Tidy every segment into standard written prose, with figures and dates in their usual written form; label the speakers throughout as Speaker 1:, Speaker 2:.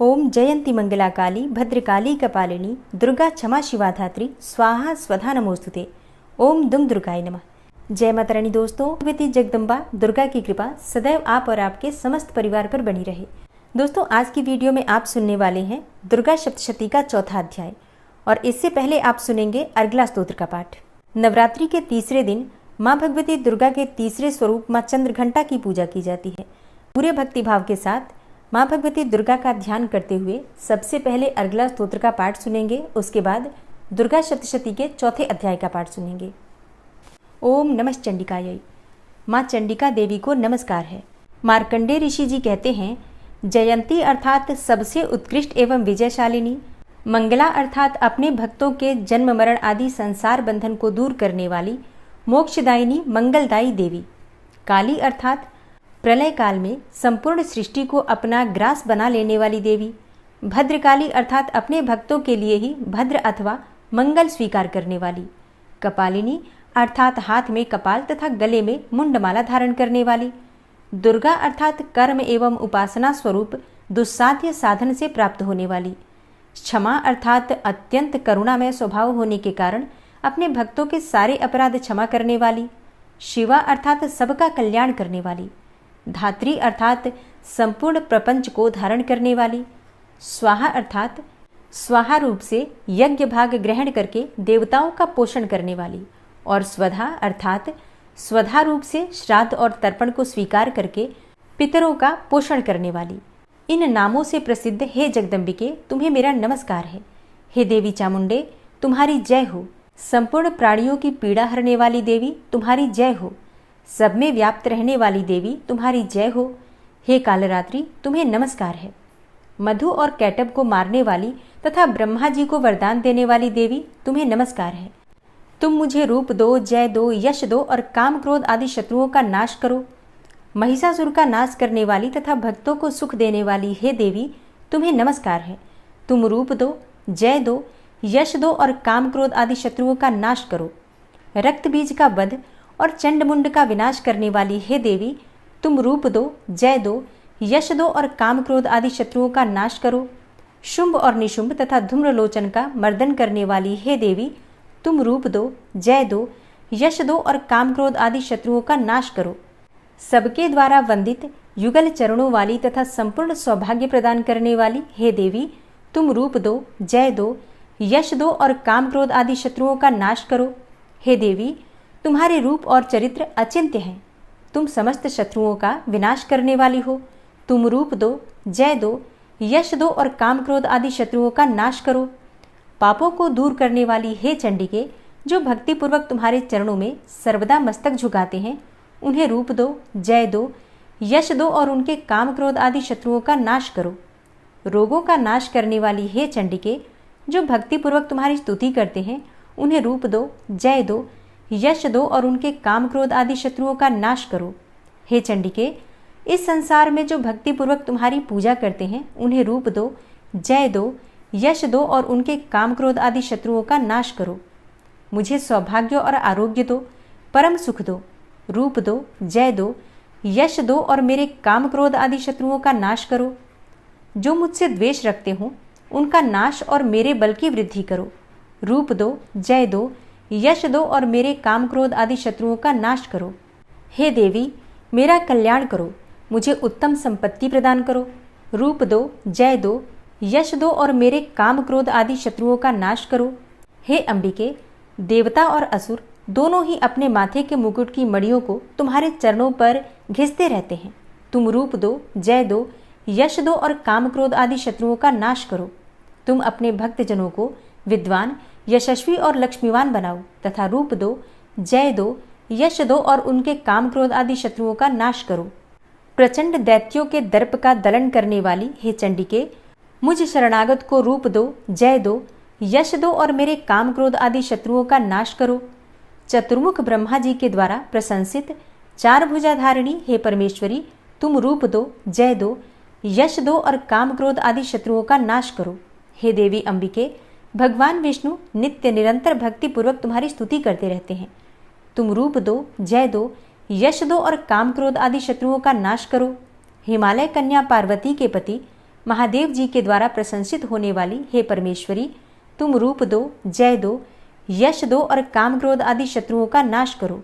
Speaker 1: ओम जयंती मंगला काली भद्रकाली कपालिनी दुर्गा क्षमा शिवा धात्री स्वाहा स्वधा नमोस्तुते। ओम दुम दुर्गाय नमः। जय माता रानी। दोस्तों, भगवती जगदम्बा दुर्गा की कृपा सदैव आप और आपके समस्त परिवार पर बनी रहे। दोस्तों, आज की वीडियो में आप सुनने वाले हैं दुर्गा सप्तशती का चौथा अध्याय, और इससे पहले आप सुनेंगे अर्गला स्तोत्र का पाठ। नवरात्रि के तीसरे दिन माँ भगवती दुर्गा के तीसरे स्वरूप माँ चंद्रघंटा की पूजा की जाती है। पूरे भक्तिभाव के साथ माँ भगवती दुर्गा का ध्यान करते हुए सबसे पहले अर्गला स्तोत्र का पाठ सुनेंगे। उसके बाद दुर्गा सप्तशती के चौथे अध्याय का पाठ सुनेंगे। ओम नमः चंडिकायै। माँ चंडिका देवी को नमस्कार है। मार्कंडेय ऋषि जी कहते हैं, जयंती अर्थात सबसे उत्कृष्ट एवं विजयशालिनी, मंगला अर्थात अपने भक्तों के जन्म मरण आदि संसार बंधन को दूर करने वाली, मोक्षदायिनी मंगलदायी देवी, काली अर्थात प्रलय काल में संपूर्ण सृष्टि को अपना ग्रास बना लेने वाली देवी, भद्रकाली अर्थात अपने भक्तों के लिए ही भद्र अथवा मंगल स्वीकार करने वाली, कपालिनी अर्थात हाथ में कपाल तथा गले में मुंडमाला धारण करने वाली, दुर्गा अर्थात कर्म एवं उपासना स्वरूप दुस्साध्य साधन से प्राप्त होने वाली, क्षमा अर्थात अत्यंत करुणामय स्वभाव होने के कारण अपने भक्तों के सारे अपराध क्षमा करने वाली, शिवा अर्थात सबका कल्याण करने वाली, धात्री अर्थात संपूर्ण प्रपंच को धारण करने वाली, स्वाहा अर्थात स्वाहा रूप से यज्ञ भाग ग्रहण करके देवताओं का पोषण करने वाली, और स्वधा अर्थात स्वधा रूप से श्राद्ध और तर्पण को स्वीकार करके पितरों का पोषण करने वाली। इन नामों से प्रसिद्ध हे जगदम्बिके, तुम्हें मेरा नमस्कार है। हे देवी चामुंडे, तुम्हारी जय हो। संपूर्ण प्राणियों की पीड़ा हरने वाली देवी, तुम्हारी जय हो। सब में व्याप्त रहने वाली देवी, तुम्हारी जय हो। हे कालरात्रि, तुम्हें नमस्कार है। मधु और कैटब को मारने वाली तथा ब्रह्मा जी को वरदान देने वाली देवी, तुम्हें नमस्कार है। तुम मुझे रूप दो, जय दो, यश दो और काम क्रोध आदि शत्रुओं का नाश करो। महिषासुर का नाश करने वाली तथा भक्तों को सुख देने वाली हे देवी, तुम्हें नमस्कार है। तुम रूप दो, जय दो, यश दो और काम क्रोध आदि शत्रुओं का नाश करो। रक्त बीज का वध और चंडमुंड का विनाश करने वाली हे देवी, तुम रूप दो, जय दो, यश दो और काम क्रोध आदि शत्रुओं का नाश करो। शुंभ और निशुंभ तथा धूम्रलोचन का मर्दन करने वाली हे देवी, तुम रूप दो, जय दो, यश दो और काम क्रोध आदि शत्रुओं का नाश करो। सबके द्वारा वंदित युगल चरणों वाली तथा संपूर्ण सौभाग्य प्रदान करने वाली हे देवी, तुम रूप दो, जय दो, यश दो और काम क्रोध आदि शत्रुओं का नाश करो। हे देवी, तुम्हारे रूप और चरित्र अचिंत्य हैं। तुम समस्त शत्रुओं का विनाश करने वाली हो। तुम रूप दो, जय दो, यश दो और काम क्रोध आदि शत्रुओं का नाश करो। पापों को दूर करने वाली हे चंडिके, जो भक्तिपूर्वक तुम्हारे चरणों में सर्वदा मस्तक झुकाते हैं, उन्हें रूप दो, जय दो, यश दो और उनके काम क्रोध आदि शत्रुओं का नाश करो। रोगों का नाश करने वाली हे चंडिके, जो भक्तिपूर्वक तुम्हारी स्तुति करते हैं, उन्हें रूप दो, जय दो, यश दो और उनके काम क्रोध आदि शत्रुओं का नाश करो। हे चंडिके, इस संसार में जो भक्तिपूर्वक तुम्हारी पूजा करते हैं, उन्हें रूप दो, जय दो, यश दो और उनके काम क्रोध आदि शत्रुओं का नाश करो। मुझे सौभाग्य और आरोग्य दो, परम सुख दो। रूप दो, जय दो, यश दो और मेरे काम क्रोध आदि शत्रुओं का नाश करो। जो मुझसे द्वेष रखते हों, उनका नाश और मेरे बल की वृद्धि करो। रूप दो, जय दो, यश दो और मेरे काम क्रोध आदि शत्रुओं का नाश करो। हे देवी, मेरा कल्याण करो, मुझे उत्तम संपत्ति प्रदान करो। रूप दो, जय दो, यश दो और मेरे काम क्रोध आदि शत्रुओं का नाश करो। हे अंबिके, देवता और असुर दोनों ही अपने माथे के मुकुट की मड़ियों को तुम्हारे चरणों पर घिसते रहते हैं। तुम रूप दो, जय दो, यश दो और काम क्रोध आदि शत्रुओं का नाश करो। तुम अपने भक्तजनों को विद्वान, यशस्वी और लक्ष्मीवान बनाओ तथा रूप दो, जय दो, यश दो और उनके काम क्रोध आदि शत्रुओं का नाश करो। प्रचंड दैत्यों के दर्प का दलन करने वाली हे चंडिके, मुझ शरणागत को रूप दो, जय दो, यश दो और मेरे काम क्रोध आदि शत्रुओं का नाश करो। चतुर्मुख ब्रह्मा जी के द्वारा प्रशंसित चार भुजाधारिणी हे परमेश्वरी, तुम रूप दो, जय दो, यश दो और काम क्रोध आदि शत्रुओं का नाश करो। हे देवी अंबिके, भगवान विष्णु नित्य निरंतर भक्तिपूर्वक तुम्हारी स्तुति करते रहते हैं। तुम रूप दो, जय दो, यश दो और काम क्रोध आदि शत्रुओं का नाश करो। हिमालय कन्या पार्वती के पति महादेव जी के द्वारा प्रशंसित होने वाली हे परमेश्वरी, तुम रूप दो, जय दो, यश दो और काम क्रोध आदि शत्रुओं का नाश करो।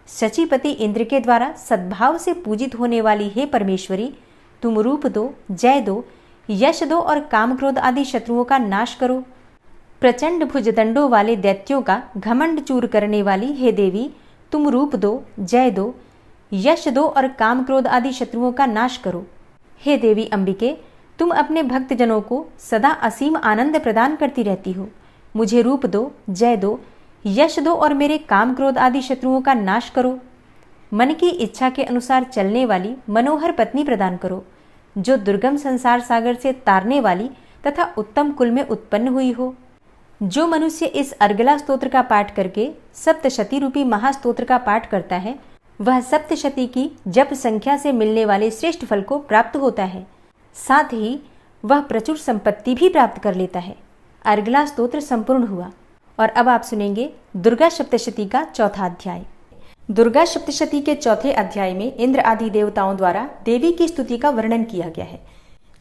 Speaker 1: शचीपति इंद्र के द्वारा सद्भाव से पूजित होने वाली हे परमेश्वरी, तुम रूप दो, जय दो, यश दो और काम क्रोध आदि शत्रुओं का नाश करो। प्रचंड भुजदंडों वाले दैत्यों का घमंड चूर करने वाली हे देवी, तुम रूप दो, जय दो, यश दो और काम क्रोध आदि शत्रुओं का नाश करो। हे देवी अंबिके, तुम अपने भक्तजनों को सदा असीम आनंद प्रदान करती रहती हो। मुझे रूप दो, जय दो, यश दो और मेरे काम क्रोध आदि शत्रुओं का नाश करो। मन की इच्छा के अनुसार चलने वाली मनोहर पत्नी प्रदान करो, जो दुर्गम संसार सागर से तारने वाली तथा उत्तम कुल में उत्पन्न हुई हो। जो मनुष्य इस अर्गला स्तोत्र का पाठ करके सप्तशती रूपी महास्तोत्र का पाठ करता है, वह सप्तशती की जप संख्या से मिलने वाले श्रेष्ठ फल को प्राप्त होता है। साथ ही वह प्रचुर संपत्ति भी प्राप्त कर लेता है। अर्गला स्तोत्र संपूर्ण हुआ। और अब आप सुनेंगे दुर्गा सप्तशती का चौथा अध्याय। दुर्गा सप्तशती के चौथे अध्याय में इंद्र आदि देवताओं द्वारा देवी की स्तुति का वर्णन किया गया है।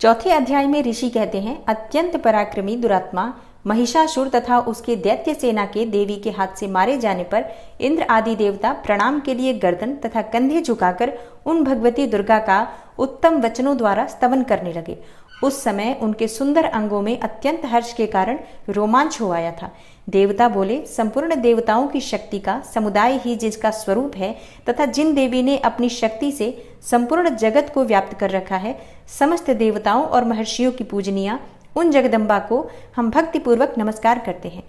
Speaker 1: चौथे अध्याय में ऋषि कहते हैं, अत्यंत पराक्रमी दुरात्मा महिषासुर तथा उसके दैत्य सेना के देवी के हाथ से मारे जाने पर इंद्र आदि देवता प्रणाम के लिए गर्दन तथा कंधे झुकाकर उन भगवती दुर्गा का उत्तम वचनों द्वारा स्तवन करने लगे। उस समय उनके सुंदर अंगों में अत्यंत हर्ष के कारण रोमांच हो आया था। देवता बोले, संपूर्ण देवताओं की शक्ति का समुदाय ही जिसका स्वरूप है तथा जिन देवी ने अपनी शक्ति से संपूर्ण जगत को व्याप्त कर रखा है, समस्त देवताओं और महर्षियों की पूजनीय उन जगदम्बा को हम भक्तिपूर्वक नमस्कार करते हैं।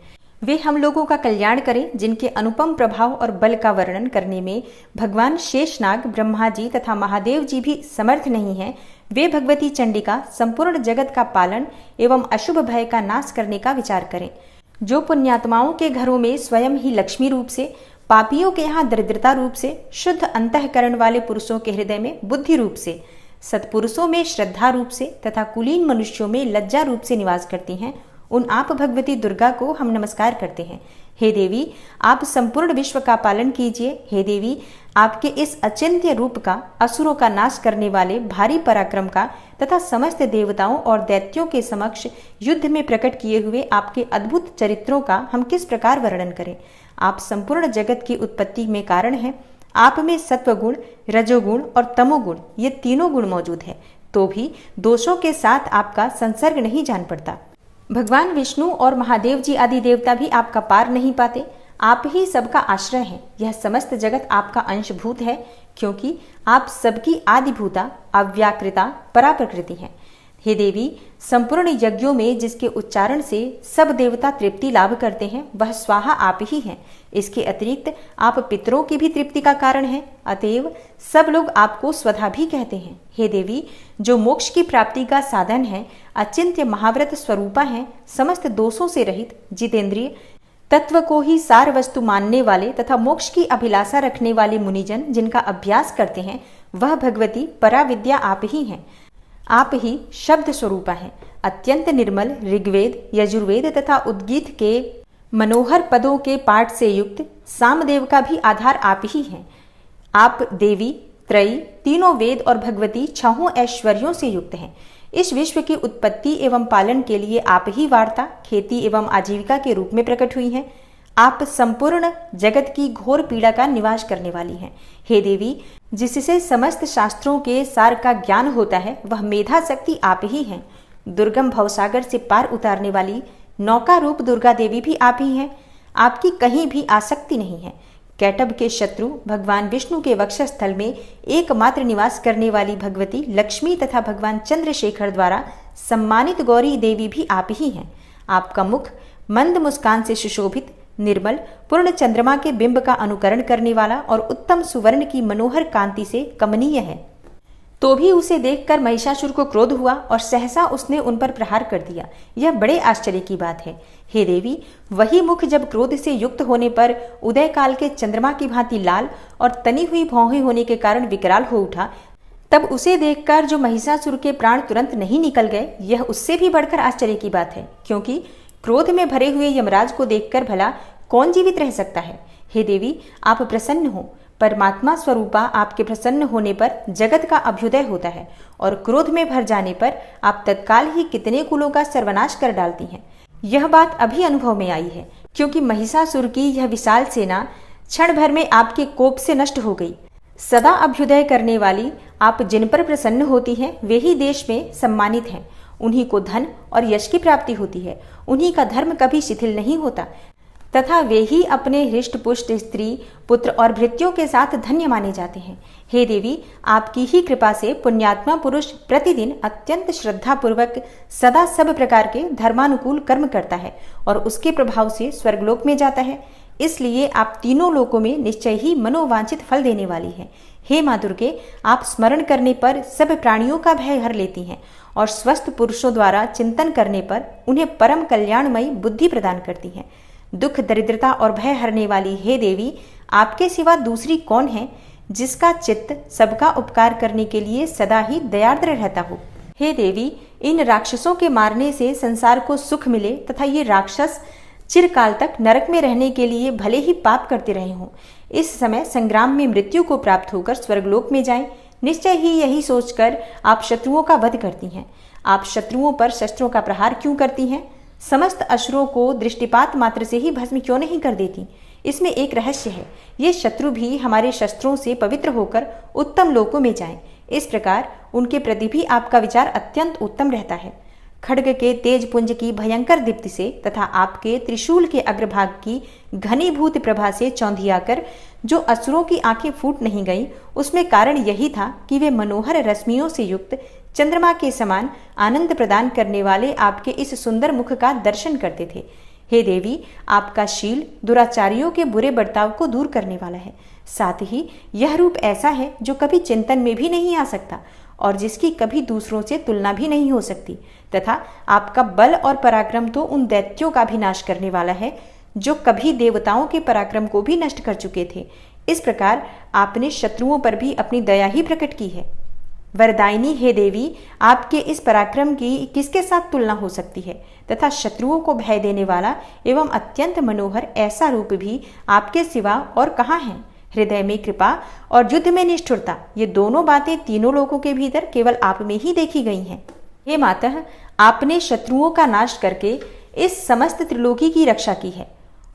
Speaker 1: वे हम लोगों का कल्याण करें, जिनके अनुपम प्रभाव और बल का वर्णन करने में भगवान शेषनाग, ब्रह्मा जी तथा महादेव जी भी समर्थ नहीं हैं। वे भगवती चंडिका संपूर्ण जगत का पालन एवं अशुभ भय का नाश करने का विचार करें। जो पुण्यात्माओं के घरों में स्वयं ही लक्ष्मी रूप से, पापियों के यहाँ दरिद्रता रूप से, शुद्ध अंतःकरण वाले पुरुषों के हृदय में बुद्धि रूप से, सत्पुरुषों में श्रद्धा रूप से तथा कुलीन मनुष्यों में लज्जा रूप से निवास करती हैं, उन आप भगवती दुर्गा को हम नमस्कार करते हैं। हे देवी, आप संपूर्ण विश्व का पालन कीजिए। हे देवी, आपके इस अचिंत्य रूप का, असुरों का नाश करने वाले भारी पराक्रम का तथा समस्त देवताओं और दैत्यों के समक्ष युद्ध में प्रकट किए हुए आपके अद्भुत चरित्रों का हम किस प्रकार वर्णन करें। आप संपूर्ण जगत की उत्पत्ति में कारण हैं। आप में सत्वगुण, रजोगुण और तमोगुण, ये तीनों गुण मौजूद है, तो भी दोषों के साथ आपका संसर्ग नहीं जान पड़ता। भगवान विष्णु और महादेव जी आदि देवता भी आपका पार नहीं पाते। आप ही सबका आश्रय हैं। यह समस्त जगत आपका अंशभूत है, क्योंकि आप सबकी आदिभूता, अव्याकृता, पराप्रकृति हैं। हे देवी, संपूर्ण यज्ञों में जिसके उच्चारण से सब देवता तृप्ति लाभ करते हैं, वह स्वाहा आप ही हैं। इसके अतिरिक्त आप पितरों की भी तृप्ति का कारण हैं, अतएव सब लोग आपको स्वधा भी कहते हैं। हे देवी, जो मोक्ष की प्राप्ति का साधन है, अचिंत्य महाव्रत स्वरूपा है, समस्त दोषों से रहित, जितेंद्रिय, तत्व को ही सार वस्तु मानने वाले तथा मोक्ष की अभिलाषा रखने वाले मुनिजन जिनका अभ्यास करते हैं, वह भगवती पराविद्या आप ही हैं। आप ही शब्द स्वरूपा हैं। अत्यंत निर्मल ऋग्वेद, यजुर्वेद तथा उद्गीत के मनोहर पदों के पाठ से युक्त सामदेव का भी आधार आप ही हैं। आप देवी, त्रयी, तीनों वेद और भगवती छहों ऐश्वर्यों से युक्त हैं। इस विश्व की उत्पत्ति एवं पालन के लिए आप ही वार्ता, खेती एवं आजीविका के रूप में प्रकट हुई हैं। आप संपूर्ण जगत की घोर पीड़ा का निवास करने वाली हैं। हे देवी, जिससे समस्त शास्त्रों के सार का ज्ञान होता है, वह मेधा शक्ति आप ही हैं। दुर्गम भवसागर से पार उतारने वाली नौका रूप दुर्गा देवी भी आप ही हैं। आपकी कहीं भी आसक्ति नहीं है। कैटभ के शत्रु भगवान विष्णु के वक्षस्थल में एकमात्र निवास करने वाली भगवती लक्ष्मी तथा भगवान चंद्रशेखर द्वारा सम्मानित गौरी देवी भी आप ही हैं। आपका मुख मंद मुस्कान से सुशोभित, निर्मल, पूर्ण चंद्रमा के बिंब का अनुकरण करने वाला और उत्तम सुवर्ण की मनोहर कांति से कमनीय है। तो भी उसे देखकर महिषासुर को क्रोध हुआ और सहसा उसने उन पर प्रहार कर दिया। यह बड़े आश्चर्य की बात है। हे देवी, वही मुख जब क्रोध से युक्त होने पर उदय काल के चंद्रमा की भांति लाल और तनी हुई भौहें होने के कारण विकराल हो उठा, तब उसे देखकर जो महिषासुर के प्राण तुरंत नहीं निकल गए, यह उससे भी बढ़कर आश्चर्य की बात है, क्योंकि क्रोध में भरे हुए यमराज को देखकर भला कौन जीवित रह सकता है। हे देवी, आप प्रसन्न हो। परमात्मा स्वरूपा आपके प्रसन्न होने पर जगत का अभ्युदय होता है और क्रोध में भर जाने पर आप तत्काल ही कितने कुलों का सर्वनाश कर डालती हैं। यह बात अभी अनुभव में आई है, क्योंकि महिषासुर की यह विशाल सेना क्षण भर में आपके कोप से नष्ट हो गई। सदा अभ्युदय करने वाली आप जिन पर प्रसन्न होती हैं वे ही देश में सम्मानित हैं। उन्हीं को धन और यश की प्राप्ति होती है। उन्हीं का धर्म कभी शिथिल नहीं होता तथा वे ही अपने हृष्ट पुष्ट स्त्री पुत्र और भृत्यों के साथ धन्य माने जाते हैं। हे देवी, आपकी ही कृपा से पुण्यात्मा पुरुष प्रतिदिन अत्यंत श्रद्धा पूर्वक सदा सब प्रकार के धर्मानुकूल कर्म करता है और उसके प्रभाव से स्वर्गलोक में जाता है। इसलिए आप तीनों लोकों में निश्चय ही मनोवांछित फल देने वाली हैं। हे माँ दुर्गे, आप स्मरण करने पर सब प्राणियों का भय हर लेती हैं और स्वस्थ पुरुषों द्वारा चिंतन करने पर उन्हें परम कल्याणमयी बुद्धि प्रदान करती हैं। दुख दरिद्रता और भय हरने वाली हे देवी, आपके सिवा दूसरी कौन है जिसका चित्त सबका उपकार करने के लिए सदा ही दयार्द्र रहता हो। हे देवी, इन राक्षसों के मारने से संसार को सुख मिले तथा ये राक्षस चिरकाल तक नरक में रहने के लिए भले ही पाप करते रहे हों, इस समय संग्राम में मृत्यु को प्राप्त होकर स्वर्गलोक में जाएं। निश्चय ही यही सोचकर आप शत्रुओं का वध करती हैं। आप शत्रुओं पर शस्त्रों का प्रहार क्यों करती हैं? समस्त असुरों को दृष्टिपात मात्र से ही भस्म क्यों नहीं कर देती? इसमें एक रहस्य है। ये शत्रु भी हमारे शस्त्रों से पवित्र होकर उत्तम लोकों में जाएं। इस प्रकार उनके प्रति भी आपका विचार अत्यंत उत्तम रहता है। खड्ग के तेज पुंज की भयंकर दीप्ति से तथा आपके त्रिशूल के अग्रभाग की घनीभूत प्रभा से चौंधियाकर जो असुरों की आंखें फूट नहीं गईं, उसमें कारण यही था कि वे मनोहर रश्मियों से युक्त चंद्रमा के समान आनंद प्रदान करने वाले आपके इस सुंदर मुख का दर्शन करते थे। हे देवी, आपका शील दुराचारियों के बुरे बर्ताव को दूर करने वाला है। साथ ही यह रूप ऐसा है जो कभी चिंतन में भी नहीं आ सकता और जिसकी कभी दूसरों से तुलना भी नहीं हो सकती, तथा आपका बल और पराक्रम तो उन दैत्यों का भी नाश करने वाला है जो कभी देवताओं के पराक्रम को भी नष्ट कर चुके थे। इस प्रकार आपने शत्रुओं पर भी अपनी दया ही प्रकट की है। वरदायिनी हे देवी, आपके इस पराक्रम की किसके साथ तुलना हो सकती है तथा शत्रुओं को भय देने वाला एवं अत्यंत मनोहर ऐसा रूप भी आपके सिवा और कहाँ है? हृदय में कृपा और युद्ध में निष्ठुरता, ये दोनों बातें तीनों लोगों के भीतर केवल आप में ही देखी गई हैं। हे मातः, आपने शत्रुओं का नाश करके इस समस्त त्रिलोकी की रक्षा की है।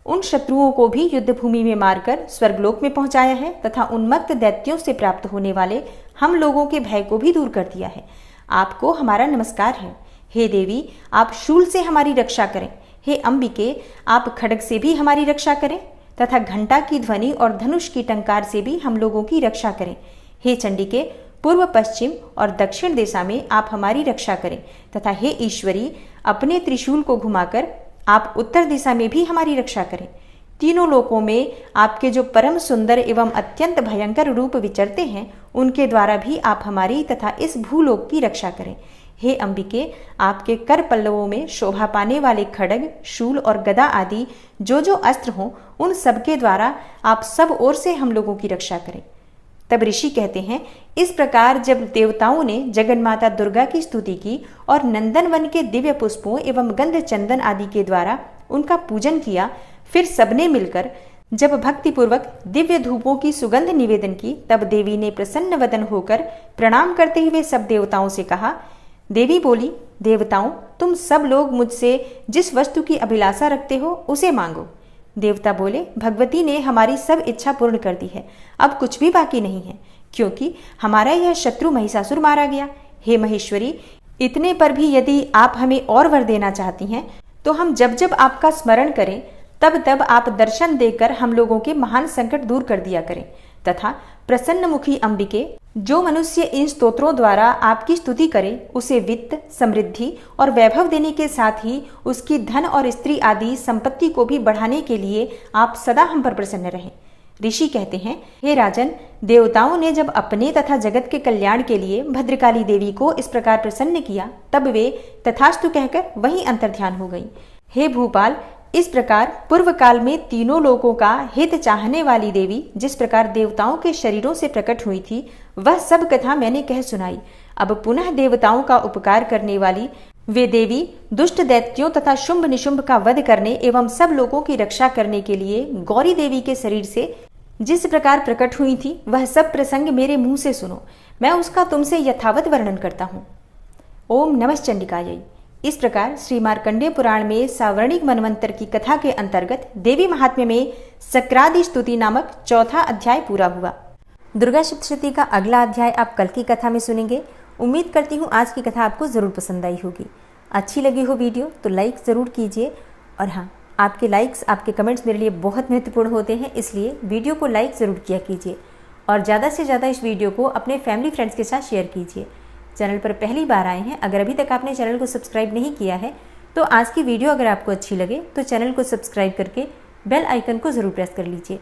Speaker 1: उन शत्रुओं को भी युद्ध भूमि में मारकर स्वर्गलोक में पहुंचाया है तथा उन्मत्त दैत्यों से प्राप्त होने वाले हम लोगों के भय को भी दूर कर दिया है। आपको हमारा नमस्कार है। हे देवी, आप शूल से हमारी रक्षा करें। हे अंबिके, आप खड्ग से भी हमारी रक्षा करें तथा घंटा की ध्वनि और धनुष की टंकार से भी हम लोगों की रक्षा करें। हे चंडिके, पूर्व पश्चिम और दक्षिण दिशा में आप हमारी रक्षा करें तथा हे ईश्वरी, अपने त्रिशूल को घुमाकर आप उत्तर दिशा में भी हमारी रक्षा करें। तीनों लोकों में आपके जो परम सुंदर एवं अत्यंत भयंकर रूप विचरते हैं, उनके द्वारा भी आप हमारी तथा इस भूलोक की रक्षा करें। हे अंबिके, आपके कर पल्लवों में शोभा पाने वाले खड्ग, शूल और गदा आदि जो अस्त्र हों, उन सबके द्वारा आप सब ओर से हम लोगों की रक्षा करें। तब ऋषि कहते हैं, इस प्रकार जब देवताओं ने जगन्माता दुर्गा की स्तुति की और नंदनवन के दिव्य पुष्पों एवं गंध चंदन आदि के द्वारा उनका पूजन किया, फिर सबने मिलकर जब भक्तिपूर्वक दिव्य धूपों की सुगंध निवेदन की, तब देवी ने प्रसन्न वदन होकर प्रणाम करते हुए सब देवताओं से कहा। देवी बोली, देवताओं, तुम सब लोग मुझसे जिस वस्तु की अभिलाषा रखते हो उसे मांगो। देवता बोले, भगवती ने हमारी सब इच्छा पूर्ण कर दी है, अब कुछ भी बाकी नहीं है, क्योंकि हमारा यह शत्रु महिषासुर मारा गया। हे महेश्वरी, इतने पर भी यदि आप हमें और वर देना चाहती हैं, तो हम जब जब आपका स्मरण करें तब तब आप दर्शन देकर हम लोगों के महान संकट दूर कर दिया करें तथा प्रसन्न मुखी अंबिके, जो मनुष्य इन स्तोत्रों द्वारा आपकी स्तुति करे, उसे वित्त, समृद्धि और वैभव देने के साथ ही उसकी धन और स्त्री आदि संपत्ति को भी बढ़ाने के लिए आप सदा हम पर प्रसन्न रहें। ऋषि कहते हैं, हे राजन, देवताओं ने जब अपने तथा जगत के कल्याण के लिए भद्रकाली देवी को इस प्रकार प्रसन्न किया, तब वे तथास्तु कहकर वहीं अंतर्ध्यान हो गई। हे भूपाल, इस प्रकार पूर्व काल में तीनों लोकों का हित चाहने वाली देवी जिस प्रकार देवताओं के शरीरों से प्रकट हुई थी, वह सब कथा मैंने कह सुनाई। अब पुनः देवताओं का उपकार करने वाली वे देवी दुष्ट दैत्यों तथा शुंभ निशुंभ का वध करने एवं सब लोगों की रक्षा करने के लिए गौरी देवी के शरीर से जिस प्रकार प्रकट हुई थी वह सब प्रसंग मेरे मुंह से सुनो, मैं उसका तुमसे यथावत वर्णन करता हूँ। ओम नमः चंडिकायै। इस प्रकार श्री मार्कंडेय पुराण में सावर्णिक मनवंतर की कथा के अंतर्गत देवी महात्म्य में सक्रादि स्तुति नामक चौथा अध्याय पूरा हुआ। दुर्गा सप्तशती का अगला अध्याय आप कल की कथा में सुनेंगे। उम्मीद करती हूँ आज की कथा आपको ज़रूर पसंद आई होगी। अच्छी लगी हो वीडियो तो लाइक ज़रूर कीजिए, और हाँ, आपके लाइक्स, आपके कमेंट्स मेरे लिए बहुत महत्वपूर्ण होते हैं, इसलिए वीडियो को लाइक ज़रूर किया कीजिए और ज़्यादा से ज़्यादा इस वीडियो को अपने फैमिली फ्रेंड्स के साथ शेयर कीजिए। चैनल पर पहली बार आए हैं, अगर अभी तक आपने चैनल को सब्सक्राइब नहीं किया है तो आज की वीडियो अगर आपको अच्छी लगे तो चैनल को सब्सक्राइब करके बेल आइकन को ज़रूर प्रेस कर लीजिए।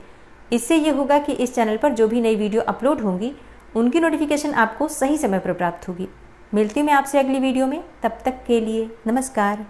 Speaker 1: इससे ये होगा कि इस चैनल पर जो भी नई वीडियो अपलोड होंगी उनकी नोटिफिकेशन आपको सही समय पर प्राप्त होगी। मिलती हूँ मैं आपसे अगली वीडियो में, तब तक के लिए नमस्कार।